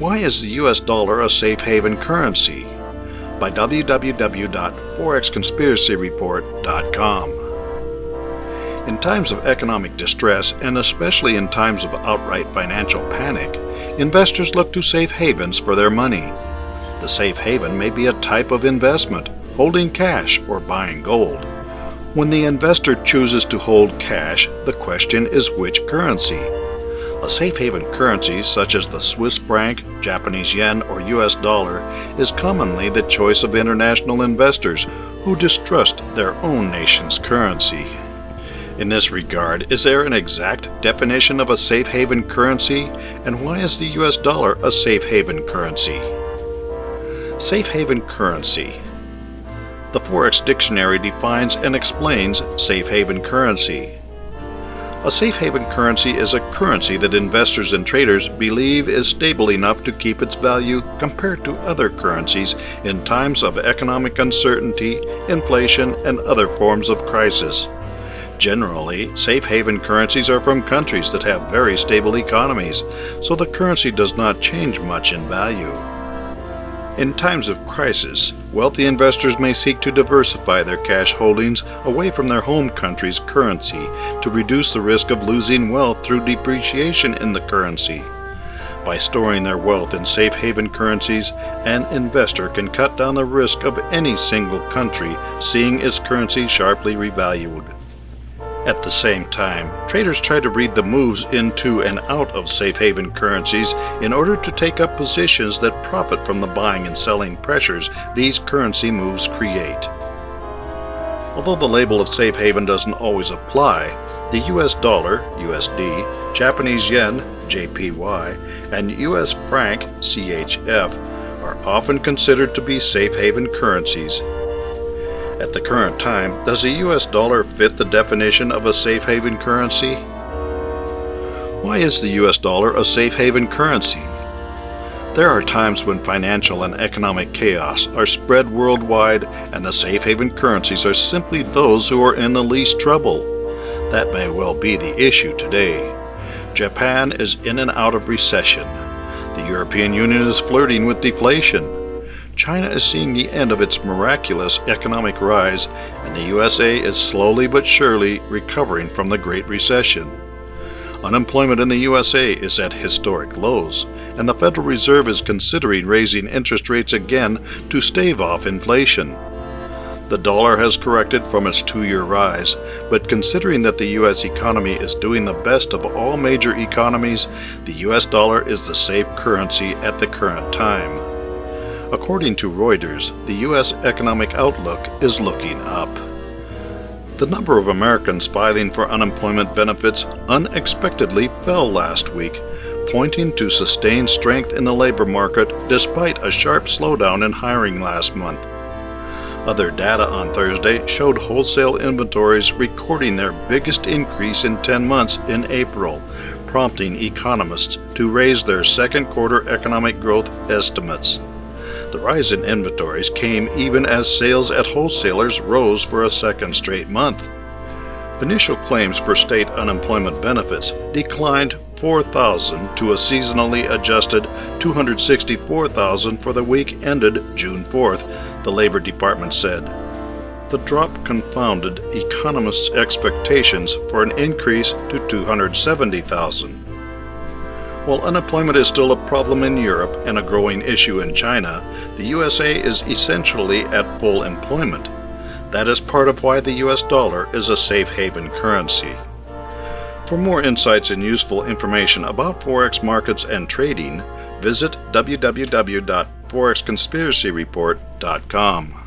Why is the US dollar a safe haven currency? By www.forexconspiracyreport.com. In times of economic distress, and especially in times of outright financial panic, investors look to safe havens for their money. The safe haven may be a type of investment, holding cash or buying gold. When the investor chooses to hold cash, the question is which currency. A safe haven currency such as the Swiss franc, Japanese yen, or US dollar is commonly the choice of international investors who distrust their own nation's currency. In this regard, is there an exact definition of a safe haven currency, and why is the US dollar a safe haven currency? Safe haven currency. The Forex Dictionary defines and explains safe haven currency. A safe haven currency is a currency that investors and traders believe is stable enough to keep its value compared to other currencies in times of economic uncertainty, inflation, and other forms of crisis. Generally, safe haven currencies are from countries that have very stable economies, so the currency does not change much in value. In times of crisis, wealthy investors may seek to diversify their cash holdings away from their home country's currency to reduce the risk of losing wealth through depreciation in the currency. By storing their wealth in safe haven currencies, an investor can cut down the risk of any single country seeing its currency sharply revalued. At the same time, traders try to read the moves into and out of safe haven currencies in order to take up positions that profit from the buying and selling pressures these currency moves create. Although the label of safe haven doesn't always apply, the US dollar, USD, Japanese yen, JPY, and US franc, CHF, are often considered to be safe haven currencies. At the current time, does the US dollar fit the definition of a safe haven currency? Why is the US dollar a safe haven currency? There are times when financial and economic chaos are spread worldwide, and the safe haven currencies are simply those who are in the least trouble. That may well be the issue today. Japan is in and out of recession. The European Union is flirting with deflation. China is seeing the end of its miraculous economic rise, and the USA is slowly but surely recovering from the Great Recession. Unemployment in the USA is at historic lows, and the Federal Reserve is considering raising interest rates again to stave off inflation. The dollar has corrected from its two-year rise, but considering that the U.S. economy is doing the best of all major economies, the U.S. dollar is the safe currency at the current time. According to Reuters, the U.S. economic outlook is looking up. The number of Americans filing for unemployment benefits unexpectedly fell last week, pointing to sustained strength in the labor market despite a sharp slowdown in hiring last month. Other data on Thursday showed wholesale inventories recording their biggest increase in 10 months in April, prompting economists to raise their second quarter economic growth estimates. The rise in inventories came even as sales at wholesalers rose for a second straight month. Initial claims for state unemployment benefits declined 4,000 to a seasonally adjusted 264,000 for the week ended June 4th, the Labor Department said. The drop confounded economists' expectations for an increase to 270,000. While unemployment is still a problem in Europe and a growing issue in China, the USA is essentially at full employment. That is part of why the US dollar is a safe haven currency. For more insights and useful information about Forex markets and trading, visit www.forexconspiracyreport.com.